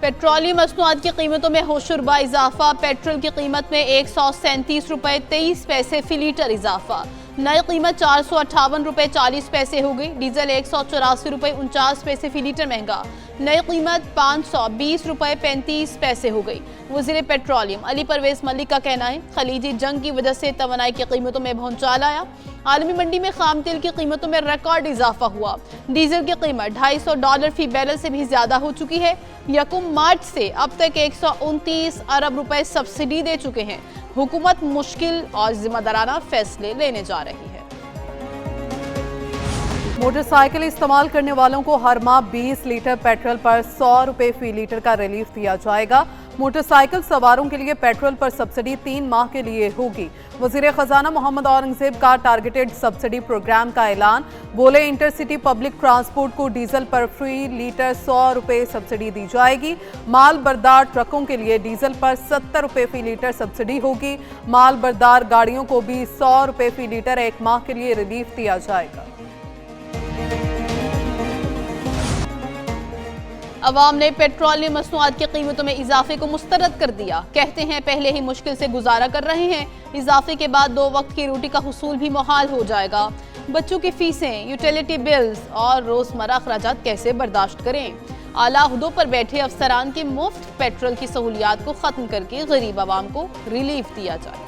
Petroleum मसनूआत की कीमतों में होशरुबा इजाफा। पेट्रोल की कीमत में 137 रुपए 23 पैसे फी लीटर इजाफा। नई कीमत 458 रुपए 40 पैसे हो गई। डीजल 184 रुपए 49 पैसे फी लीटर महंगा। नई कीमत 520 रुपए 35 पैसे हो गई। वज़ीर पेट्रोलियम अली परवेज मलिक का कहना है खलीजी जंग की वजह से तवानाई की कीमतों में भौचाल आया। आलमी मंडी में खाम तेल की कीमतों में रिकॉर्ड इजाफा हुआ। डीजल की कीमत $250 फी बैरल से भी ज्यादा हो चुकी है। 1 मार्च से अब तक 129 अरब रुपए सब्सिडी दे चुके हैं। हुकूमत मुश्किल और जिम्मेदाराना फैसले लेने जा रही है। मोटरसाइकिल इस्तेमाल करने वालों को हर माह 20 लीटर पेट्रोल पर 100 रुपए फी लीटर का रिलीफ दिया जाएगा। मोटरसाइकिल सवारों के लिए पेट्रोल पर सब्सिडी 3 माह के लिए होगी। वज़ीर ख़जाना मोहम्मद औरंगज़ेब का टारगेटेड सब्सिडी प्रोग्राम का ऐलान। बोले इंटरसिटी पब्लिक ट्रांसपोर्ट को डीजल पर फी लीटर 100 रुपए सब्सिडी दी जाएगी। माल बरदार ट्रकों के लिए डीजल पर 70 रुपए फी लीटर सब्सिडी होगी। माल बरदार गाड़ियों को भी 100 रुपए फी लीटर 1 माह के लिए रिलीफ दिया जाएगा। अवाम ने पेट्रोलियम मसनूआत की कीमतों में इजाफे को मुस्तरद कर दिया। कहते हैं पहले ही मुश्किल से गुजारा कर रहे हैं, इजाफे के बाद 2 वक्त की रोटी का हुसूल भी मुहाल हो जाएगा। बच्चों की फीसें, यूटिलिटी बिल्स और रोजमर्रा अखराजात कैसे बर्दाश्त करें। आला अहदों पर बैठे अफसरान की मुफ्त पेट्रोल की सहूलियात को खत्म करके गरीब आवाम को रिलीफ दिया जाए।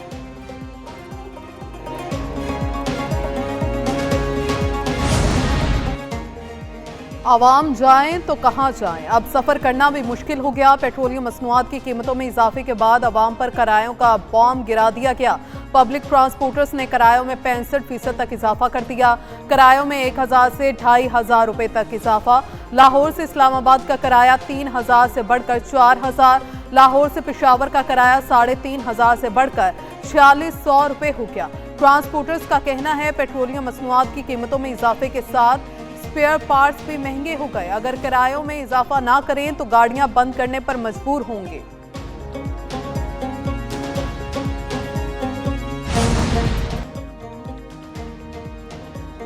आवाम जाएं तो कहां जाएं, अब सफर करना भी मुश्किल हो गया। पेट्रोलियम मसनूआत की कीमतों में इजाफे के बाद आवाम पर किरायों का बॉम्ब गिरा दिया गया। पब्लिक ट्रांसपोर्टर्स ने किरायों में 65% तक इजाफा कर दिया। किरायों में 1000 से 2500 रुपए तक इजाफा। लाहौर से इस्लामाबाद का किराया 3000 से बढ़कर 4000। लाहौर से पेशावर का किराया 3500 से बढ़कर 4600 रुपए हो गया। ट्रांसपोर्टर्स का कहना है पेट्रोलियम मसनूआत की कीमतों में इजाफे के साथ स्पेयर पार्ट्स भी महंगे हो गए। अगर किरायों में इजाफा ना करें तो गाड़ियां बंद करने पर मजबूर होंगे।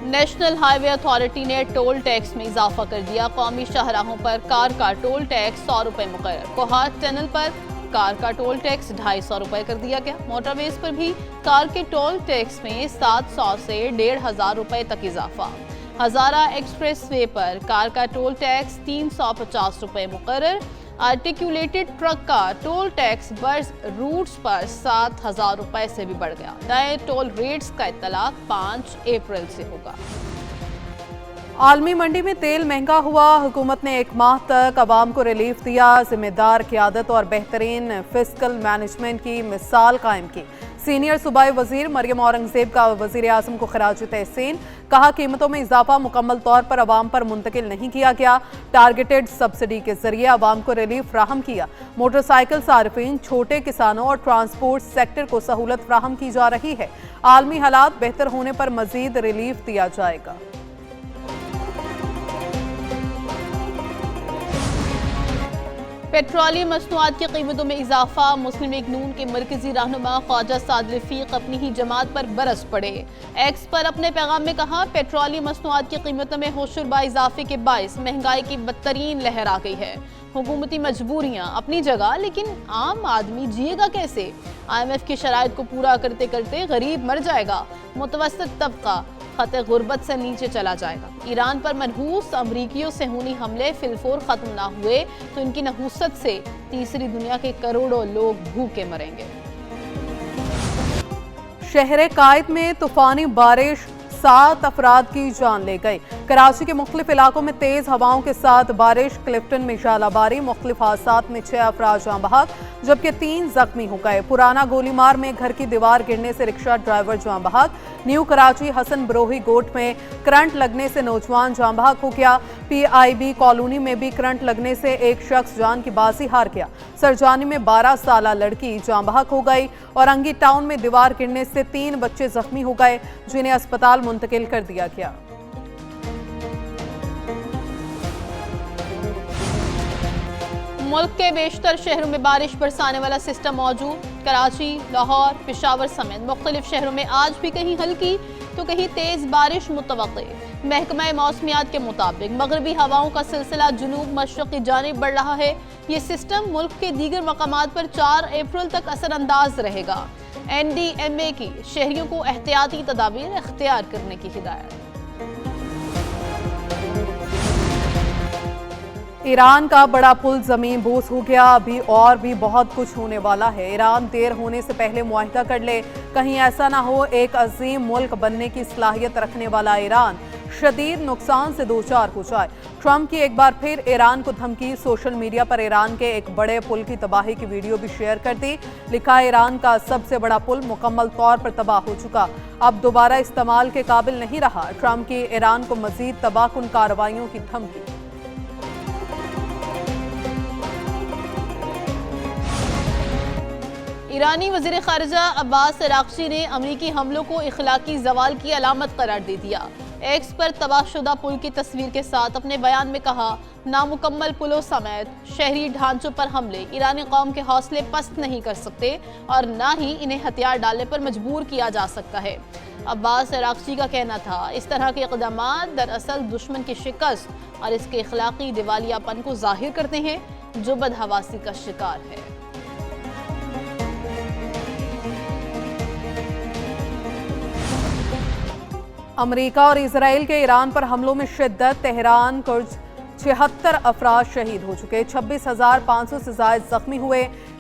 नेशनल हाईवे अथॉरिटी ने टोल टैक्स में इजाफा कर दिया। कौमी शाहराहों पर कार का टोल टैक्स 100 रुपए मुकर्रर। कोहाट टनल पर कार का टोल टैक्स 250 रुपए कर दिया गया। मोटरवेज पर भी कार के टोल टैक्स में 700 से 1500 रुपए तक इजाफा। हजारा एक्सप्रेस वे पर कार का टोल टैक्स 350 रुपए मुकर्रर। आर्टिकुलेटेड ट्रक का टोल टैक्स बस रूट्स पर 7000 रुपए से भी बढ़ गया। नए टोल रेट्स का इत्तलाक 5 अप्रैल से होगा। आलमी मंडी में तेल महंगा हुआ। हुकूमत ने 1 माह तक अवाम को रिलीफ दिया। जिम्मेदार क़यादत और बेहतरीन फिस्कल मैनेजमेंट की मिसाल कायम की। सीनियर सूबाई वजीर मरियम औरंगज़ेब का वजीर आज़म को खराज तहसीन। कहा कीमतों में इजाफा मुकम्मल तौर पर अवाम पर मुंतकिल नहीं किया गया। टारगेटेड सब्सिडी के जरिए अवाम को रिलीफ फ्राहम किया। मोटरसाइकिल सारिफिन, छोटे किसानों और ट्रांसपोर्ट सेक्टर को सहूलत फ्राहम की जा रही है। आलमी हालात बेहतर होने पर मजीद रिलीफ दिया जाएगा। पेट्रोलियम मसनूआत की कीमतों में इजाफा। मुस्लिम लीग नून के मरकजी रहनुमा ख्वाजा साद रफीक अपनी ही जमात पर बरस पड़े। एक्स पर अपने पैगाम में कहा पेट्रोलियम मसनूआत की कीमतों में होशरुबा इजाफे के बायस महंगाई की बदतरीन लहर आ गई है। हुकूमती मजबूरियां अपनी जगह, लेकिन आम आदमी जिएगा कैसे। IMF की शराइत को पूरा करते करते गरीब मर जाएगा। मुतवस्सित तबका खत गुर्बत से नीचे चला जाएगा। ईरान पर मनहूस अमरीकियों से खूनी हमले फिलफोर खत्म ना हुए तो इनकी नहूसत से तीसरी दुनिया के करोड़ों लोग भूखे मरेंगे। शहर कायद में तूफानी बारिश 7 अफराद की जान ले गई। कराची के मुख्तलिफ इलाकों में तेज हवाओं के साथ बारिश। क्लिफ्टन में शालाबारी। मुख्तलिफ हादसात में 6 अफराद जाँ बहक जबकि 3 जख्मी हो गए। पुराना गोलीमार में घर की दीवार गिरने से रिक्शा ड्राइवर जाँ बहक। न्यू कराची हसन बरोही गोट में करंट लगने से नौजवान जाँ बहक हो गया। PIB कॉलोनी में भी करंट लगने से एक शख्स जान की बाजी हार गया। सरजानी में 12 साला लड़की जाँ बहक हो गई और अंगी टाउन में दीवार गिरने से 3 बच्चे जख्मी हो गए जिन्हें अस्पताल मुंतकिल कर दिया गया। मुल्क के बेशतर शहरों में बारिश बरसाने वाला सिस्टम मौजूद। कराची, लाहौर, पेशावर समेत मुख्तलिफ शहरों में आज भी कहीं हल्की तो कहीं तेज बारिश मुतवक्के। महकमा मौसमियात के मुताबिक मगरबी हवाओं का सिलसिला जुनूब मशरक़ की जानिब बढ़ रहा है। ये सिस्टम मुल्क के दीगर मकामात पर 4 अप्रैल तक असरअंदाज रहेगा। NDMA की शहरियों को एहतियाती तदाबीर इख्तियार करने की हिदायत। ईरान का बड़ा पुल जमीन बोस हो गया। अभी और भी बहुत कुछ होने वाला है। ईरान देर होने से पहले मुआहिदा कर ले, कहीं ऐसा ना हो एक अजीम मुल्क बनने की सलाहियत रखने वाला ईरान शदीद नुकसान से दो चार हो जाए। ट्रंप की एक बार फिर ईरान को धमकी। सोशल मीडिया पर ईरान के एक बड़े पुल की तबाही की वीडियो भी शेयर कर दी। लिखा, ईरान का सबसे बड़ा पुल मुकम्मल तौर पर तबाह हो चुका, अब दोबारा इस्तेमाल के काबिल नहीं रहा। ट्रंप की ईरान को मजीद तबाहकुन कार्रवाइयों की धमकी। ईरानी वज़ीर ख़ारिजा अब्बास अराग़ची ने अमरीकी हमलों को इखलाकी ज़वाल की अलामत करार दे दिया। एक्स पर तबाहशुदा पुल की तस्वीर के साथ अपने बयान में कहा, नामुकम्मल पुलों समेत शहरी ढांचों पर हमले ईरानी कौम के हौसले पस्त नहीं कर सकते और न ही इन्हें हथियार डालने पर मजबूर किया जा सकता है। अब्बास अराग़ची का कहना था, इस तरह के इक़दामात दरअसल दुश्मन की शिकस्त और इसके इखलाकी दिवालियापन को जाहिर करते हैं जो बदहवासी का शिकार है। अमेरिका और इजराइल के ईरान पर हमलों में शिद्दत। तेहरान कुछ 76 अफराद शहीद हो चुके, 26,500 से ज्यादा जख्मी हुए।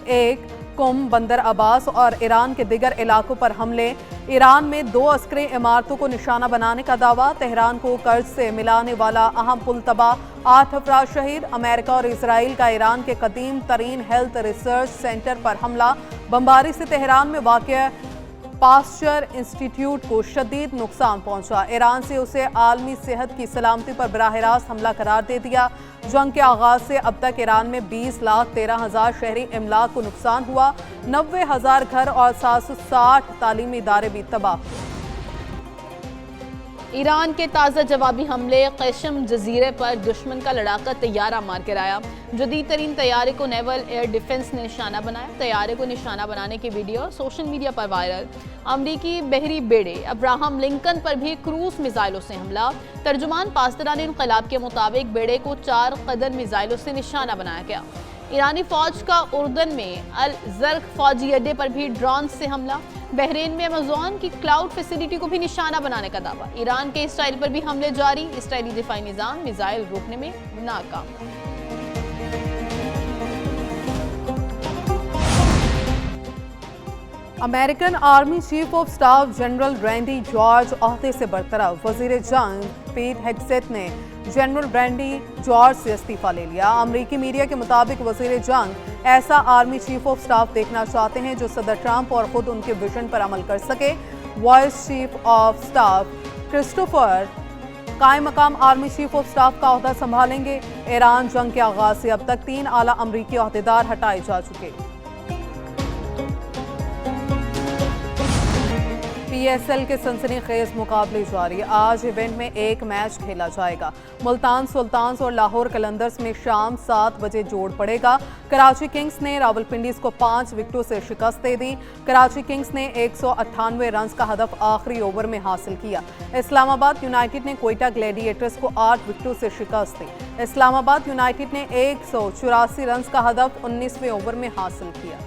एक कुम, बंदर अब्बास और ईरान के दिगर इलाकों पर हमले। ईरान में 2 अस्करी इमारतों को निशाना बनाने का दावा। तेहरान को कर्ज से मिलाने वाला अहम पुल तबाह, 8 अफराद शहीद। अमेरिका और इजराइल का ईरान के कदीम तरीन हेल्थ रिसर्च सेंटर पर हमला। बमबारी से तेहरान में वाक़ पास्चर इंस्टीट्यूट को शदीद नुकसान पहुंचा। ईरान से उसे आलमी सेहत की सलामती पर बराह रास्त हमला करार दे दिया। जंग के आगाज से अब तक ईरान में 20,13,000 शहरी इमलाक को नुकसान हुआ। 90,000 घर और 760 तालीमी इदारे भी तबाह। ईरान के ताज़ा जवाबी हमले। क़ेशम जजीरे पर दुश्मन का लड़ाका तैयारा मार गिराया। जदीद तरीन तैयारे को नेवल एयर डिफेंस ने निशाना बनाया। तैयारे को निशाना बनाने की वीडियो सोशल मीडिया पर वायरल। अमरीकी बहरी बेड़े अब्राहम लिंकन पर भी क्रूज मिसाइलों से हमला। तर्जुमान पासदारान इनकलाब के मुताबिक बेड़े को 4 कदर मिसाइलों से निशाना बनाया गया। ईरानी फौज का उर्दन में अल जर्क फौजी अड्डे पर भी ड्रोन से हमला। बहरीन में अमेज़न की क्लाउड फैसिलिटी को भी निशाना बनाने का दावा। ईरान के इसराइल पर भी हमले जारी। इसराइली दिफाई निज़ाम मिसाइल रोकने में नाकाम। American army chief of staff general Randy George ओहदे से बरतरफ। वजीर जंग पीट हेग्सेथ ने जनरल रैंडी जॉर्ज से इस्तीफा ले लिया। अमरीकी मीडिया के मुताबिक वजीर जंग ऐसा आर्मी चीफ ऑफ स्टाफ देखना चाहते हैं जो सदर ट्रंप और खुद उनके विजन पर अमल कर सके। Vice chief of staff Christopher कायम मकाम आर्मी चीफ ऑफ स्टाफ का ओहदा संभालेंगे। ईरान जंग के आगाज से अब तक 3 आला अमरीकी ओहदेदार हटाए जा चुके। PSL के सनसनीखेज मुकाबले जारी। आज इवेंट में एक मैच खेला जाएगा। मुल्तान सुल्तान्स और लाहौर कलंदर्स में शाम 7 बजे जोड़ पड़ेगा। कराची किंग्स ने रावलपिंडीज को 5 विकेटों से शिकस्त दे दी। कराची किंग्स ने 198 रन का हदफ आखिरी ओवर में हासिल किया। इस्लामाबाद यूनाइटेड ने कोयटा ग्लैडिएटर्स को 8 विकेटों से शिकस्त दी। इस्लामाबाद यूनाइटेड ने 184 रन का हदफ 19वें ओवर में हासिल किया।